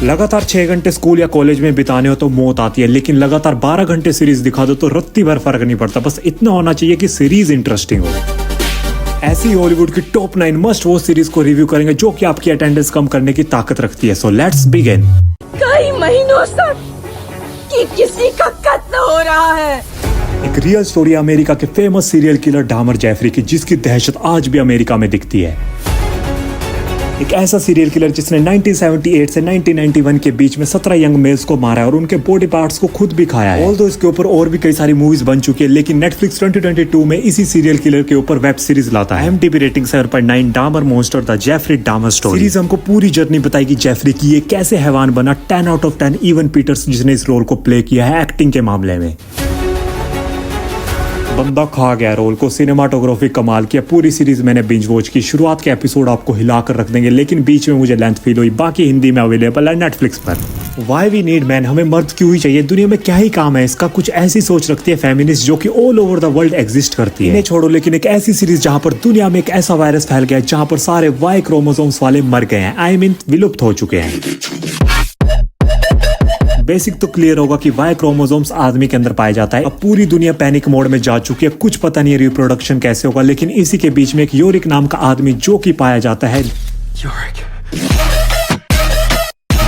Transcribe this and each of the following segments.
लगातार 6 घंटे स्कूल या कॉलेज में बिताने हो तो मौत आती है, लेकिन लगातार 12 घंटे सीरीज दिखा दो तो रत्ती भर फर्क नहीं पड़ता। बस इतना होना चाहिए कि सीरीज इंटरेस्टिंग हो। ऐसी हॉलीवुड की टॉप 9 मस्ट वॉच सीरीज को रिव्यू करेंगे जो कि आपकी अटेंडेंस कम करने की ताकत रखती है। So let's begin. कई महीनों से कि किसी का कत्ल हो रहा है। एक रियल स्टोरी अमेरिका के फेमस सीरियल किलर डामर जेफरी की, जिसकी दहशत आज भी अमेरिका में दिखती है। एक ऐसा सीरियल किलर जिसने 1978 से 1991 के बीच में 17 यंग मेल्स को मारा है और उनके बॉडी पार्ट्स को खुद भी खाया है। ऑल्दो इसके ऊपर और भी कई सारी मूवीज बन चुकी है, लेकिन नेटफ्लिक्स 2022 में इसी सीरियल किलर के ऊपर वेब सीरीज लाता है। IMDb rating 7.9 Dahmer monster the Jeffrey Dahmer story. Series हमको पूरी जर्नी बताएगी जेफरी की, ये कैसे हैवान बना। 10 आउट ऑफ 10 इवन पीटर्स जिसने इस रोल को प्ले किया है एक्टिंग के मामले में। बंदा खा गया रोल को। सिनेमाटोग्राफी कमाल किया। पूरी सीरीज मैंने बिंज वॉच की। शुरुआत के एपिसोड आपको हिलाकर रख देंगे, लेकिन बीच में मुझे लेंथ फील हुई। बाकी हिंदी में अवेलेबल है नेटफ्लिक्स पर। वाई वी नीड मैन, हमें मर्द क्यों ही चाहिए, दुनिया में क्या ही काम है इसका। कुछ ऐसी सोच रखती है फेमिनिस्ट जो कि all over the world exist करती है। इन्हें छोड़ो, लेकिन एक ऐसी सीरीज जहां पर दुनिया में एक ऐसा वायरस फैल गया है जहां पर सारे वाई क्रोमोसोम्स वाले मर गए हैं। आई मीन विलुप्त हो चुके हैं। बेसिक तो क्लियर होगा कि वाई क्रोमोसोम्स आदमी के अंदर पाया जाता है। अब पूरी दुनिया पैनिक मोड में जा चुकी है। कुछ पता नहीं है रिप्रोडक्शन कैसे होगा, लेकिन इसी के बीच में एक योरिक नाम का आदमी जो कि पाया जाता है,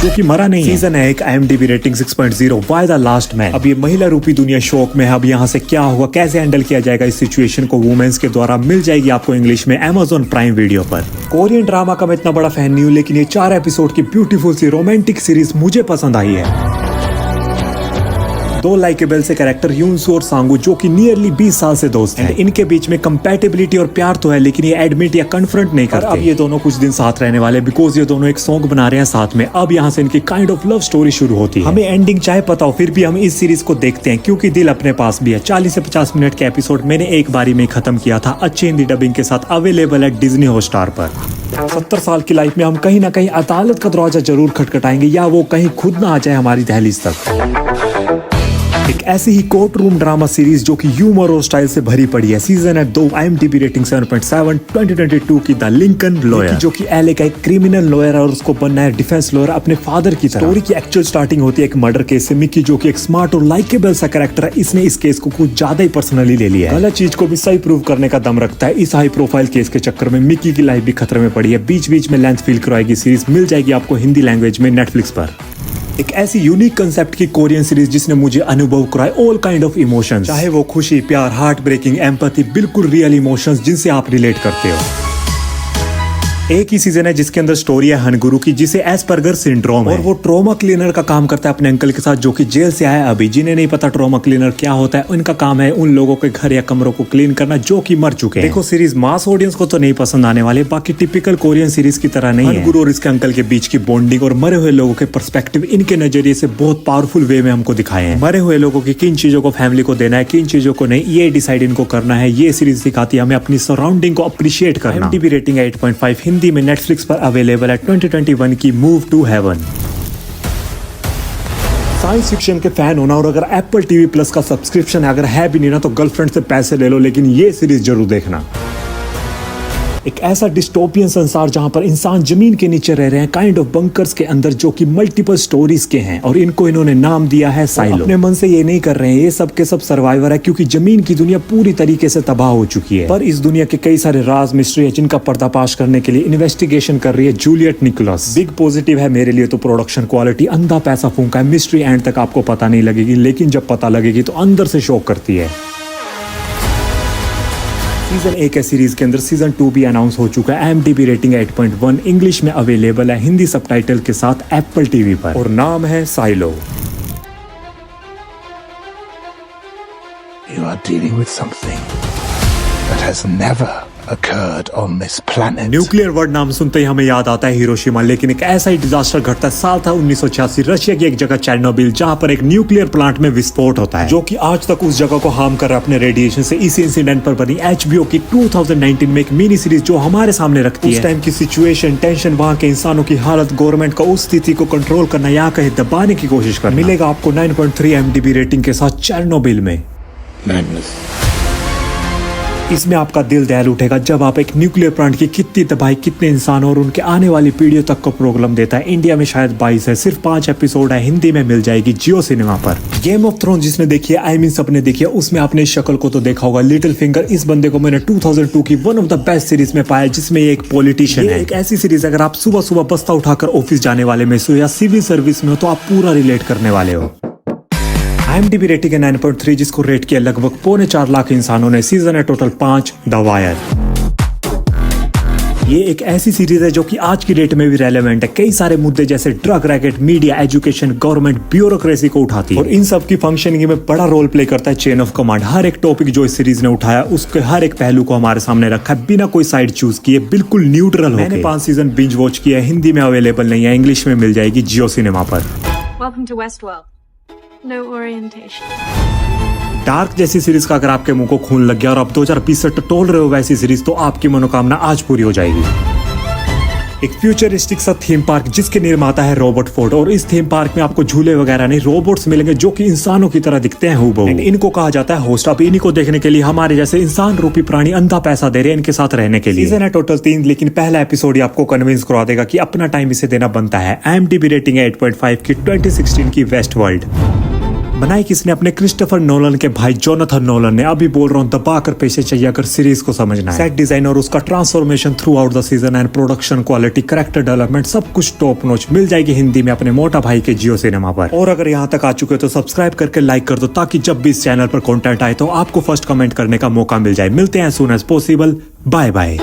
जो कि मरा नहीं है। सीजन है एक IMDb rating 6.0 why the last man. अब ये महिला रूपी दुनिया शौक में है। अब यहाँ से क्या होगा, कैसे हैंडल किया जाएगा इस सिचुएशन को वुमेन्स के द्वारा, मिल जाएगी आपको इंग्लिश में Amazon प्राइम वीडियो पर। कोरियन ड्रामा का मैं इतना बड़ा फैन नहीं हूँ, लेकिन ये 4 एपिसोड की ब्यूटीफुल सी रोमांटिक सीरीज मुझे पसंद आई है। 2 लाइकेबल से कैरेक्टर यूनसू और सांगू जो कि नियरली 20 साल से दोस्त हैं। इनके बीच में कंपैटिबिलिटी और प्यार तो है, लेकिन ये एडमिट या कन्फ्रंट नहीं करते। अब ये दोनों कुछ दिन साथ रहने वाले, बिकॉज ये दोनों एक सॉन्ग बना रहे हैं साथ में। अब यहाँ से इनकी काइंड ऑफ लव स्टोरी शुरू होती है। हमें एंडिंग चाहे पता हो, फिर भी हम इस सीरीज को देखते हैं क्योंकि दिल अपने पास भी है। 40 से 50 मिनट के एपिसोड मैंने एक बारी में खत्म किया था। अच्छी हिंदी डबिंग के साथ अवेलेबल है डिज्नी हॉटस्टार पर। 70 साल की लाइफ में हम कहीं ना कहीं अदालत का दरवाजा जरूर खटखटाएंगे, या वो कहीं खुद ना आ जाए हमारी दहलीज तक। एक ऐसी ही कोर्ट रूम ड्रामा सीरीज जो कि ह्यूमर और स्टाइल से भरी पड़ी है। सीजन है 2 IMDb रेटिंग 7.7 2022 की द लिंकन लॉयर, जो कि LA का एक क्रिमिनल लॉयर है और उसको बनना है डिफेंस लॉयर अपने फादर की तरह। स्टोरी की एक्चुअल स्टार्टिंग होती है एक मर्डर केस से। मिकी जो कि एक स्मार्ट और लाइकेबल सा कैरेक्टर है, इसने इस केस को कुछ ज्यादा ही पर्सनली ले लिया है। गलत चीज को भी सही प्रूव करने का दम रखता है। इस हाई प्रोफाइल केस के चक्कर में मिकी की लाइफ भी खतरे में पड़ी है। बीच बीच में लेंथ फील करवाएगी सीरीज, मिल जाएगी आपको हिंदी लैंग्वेज में नेटफ्लिक्स पर। एक ऐसी यूनिक कंसेप्ट की कोरियन सीरीज जिसने मुझे अनुभव कराए ऑल काइंड ऑफ इमोशंस, चाहे वो खुशी, प्यार, हार्ट ब्रेकिंग, एम्पैथी, बिल्कुल रियल इमोशंस जिनसे आप रिलेट करते हो। एक ही सीजन है जिसके अंदर स्टोरी है हनगुरु की, जिसे एस्पर्गर सिंड्रोम है और वो ट्रॉमा क्लीनर का काम करता है अपने अंकल के साथ, जो कि जेल से आया अभी। जिन्हें नहीं पता ट्रॉमा क्लीनर क्या होता है, उनका काम है उन लोगों के घर या कमरों को क्लीन करना जो कि मर चुके हैं। देखो सीरीज मास ऑडियंस को तो नहीं पसंद आने वाले, बाकी टिपिकल कोरियन सीरीज की तरह नहीं है। हनगुरु और इसके अंकल के बीच की बॉन्डिंग और मरे हुए लोगों के पर्सपेक्टिव इनके नजरिए से बहुत पावरफुल वे में हमको दिखाए हैं। मरे हुए लोगों की किन चीजों को फैमिली को देना है, किन चीजों को नहीं, ये डिसाइड इनको करना है। ये सीरीज सिखाती है हमें अपनी सराउंडिंग को अप्रिशिएट करना। IMDb रेटिंग 8.5 हिंदी में नेटफ्लिक्स पर अवेलेबल है 2021 की move to heaven. Science fiction के फैन होना और अगर एप्पल TV प्लस का सब्सक्रिप्शन अगर है भी नहीं ना, तो गर्लफ्रेंड से पैसे ले लो, लेकिन ये सीरीज जरूर देखना। एक ऐसा डिस्टोपियन संसार जहां पर इंसान जमीन के नीचे रह रहे हैं, काइंड ऑफ बंकर्स के अंदर, जो कि मल्टीपल स्टोरीज के हैं और इनको इन्होंने नाम दिया है साइलो। अपने मन से ये नहीं कर रहे हैं, ये सब के सब सर्वाइवर है क्योंकि जमीन की दुनिया पूरी तरीके से तबाह हो चुकी है। पर इस दुनिया के कई सारे राज मिस्ट्री है जिनका पर्दाफाश करने के लिए इन्वेस्टिगेशन कर रही है जूलियट निकोलस। बिग पॉजिटिव है मेरे लिए तो प्रोडक्शन क्वालिटी, अंधा पैसा फूंका है। मिस्ट्री एंड तक आपको पता नहीं लगेगी, लेकिन जब पता लगेगी तो अंदर से शॉक करती है। सीजन 1 है सीरीज के अंदर, सीजन 2 भी अनाउंस हो चुका है। IMDb रेटिंग 8.1 इंग्लिश में अवेलेबल है हिंदी सबटाइटल के साथ एप्पल TV पर और नाम है silo. You are dealing with something that has never occurred on this planet. Nuclear word नाम सुनते ही हमें याद आता है हिरोशिमा, लेकिन एक ऐसा ही डिजास्टर घटता है। साल था 1986, रशिया की एक जगह चेर्नोबिल, जहां पर एक न्यूक्लियर प्लांट में विस्फोट होता है, जो कि आज तक उस जगह को हार्म कर रहा है अपने रेडिएशन से। इस इंसिडेंट पर बनी HBO की 2019 में एक मिनी सीरीज जो हमारे सामने रखती है उस टाइम की सिचुएशन, टेंशन, वहां के इंसानों की हालत, गवर्नमेंट का उस स्थिति को कंट्रोल करना या कहीं दबाने की कोशिश करना। मिलेगा आपको 9.3 IMDb रेटिंग के साथ चेर्नोबिल में। इसमें आपका दिल दहल उठेगा जब आप एक न्यूक्लियर प्लांट की कितनी तबाही, कितने इंसान और उनके आने वाली पीढ़ियों तक को प्रॉब्लम देता है। इंडिया में शायद 22 है, सिर्फ 5 एपिसोड है, हिंदी में मिल जाएगी जियो सिनेमा पर। गेम ऑफ थ्रोन जिसने देखी है, आई मीन सबने देखी है, उसमें आपने इस शक्ल को तो देखा होगा, लिटिल फिंगर। इस बंदे को मैंने 2002 की one of the best series में पाया, जिसमें ये एक पॉलिटिशियन है। एक ऐसी सीरीज अगर आप सुबह सुबह बस्ता उठाकर ऑफिस जाने वाले में हो या सिविल सर्विस में हो तो आप पूरा रिलेट करने वाले हो। IMDb रेटिंग है 9.3, जिसको रेट किया लगभग 4.25 लाख इंसानों ने। सीजन है टोटल 5, द वायर। ये एक ऐसी सीरीज है जो कि आज की डेट में भी रेलेवेंट है। कई सारे मुद्दे जैसे drug racket, media, education, government, bureaucracy को उठाती है और इन सब की फंक्शनिंग में बड़ा रोल प्ले करता है चेन ऑफ कमांड। हर एक टॉपिक जो इस सीरीज ने उठाया उसके हर एक पहलू को हमारे सामने रखा है, बिना कोई साइड चूज किए, बिल्कुल न्यूट्रल। मैंने 5 सीजन बिंज वॉच किया है, हिंदी में अवेलेबल नहीं है, इंग्लिश में मिल जाएगी जियो सिनेमा पर। Welcome to Westworld. No orientation. Dark जैसी सीरीज का अगर आपके मुंह को खून लग गया और आप 2020 से टटोल रहे हो वैसी सीरीज, तो आपकी मनोकामना आज पूरी हो जाएगी। एक फ्यूचरिस्टिक सा थीम पार्क जिसके निर्माता है रॉबर्ट फोर्ड, और इस थीम पार्क में आपको झूले वगैरह नहीं, रोबोट्स मिलेंगे जो कि इंसानों की तरह दिखते हैं हूबहू। इनको कहा जाता है होस्ट। अब इन्हीं को देखने के लिए हमारे जैसे इंसान रूपी प्राणी अंधा पैसा दे रहे हैं इनके साथ रहने के लिए। सीजन है टोटल 3, लेकिन पहला एपिसोड ही आपको कन्विंस करवा देगा कि अपना टाइम इसे देना बनता है। IMDb रेटिंग है 8.5 की, 2016 की वेस्ट वर्ल्ड। बनाई किसने? अपने क्रिस्टोफर नोलन के भाई जोनाथन नोलन ने। अभी बोल रहा हूँ दबा कर पैसे चाहिए अगर सीरीज को समझना है। सेट डिजाइन और उसका transformation through out the season and production quality, character development, सब कुछ टॉप नॉच। मिल जाएगी हिंदी में अपने मोटा भाई के जियो सिनेमा पर। और अगर यहाँ तक आ चुके हो तो सब्सक्राइब करके लाइक कर दो, ताकि जब भी इस चैनल पर कंटेंट आए तो आपको फर्स्ट कमेंट करने का मौका मिल जाए। मिलते हैं as soon as possible। Bye bye.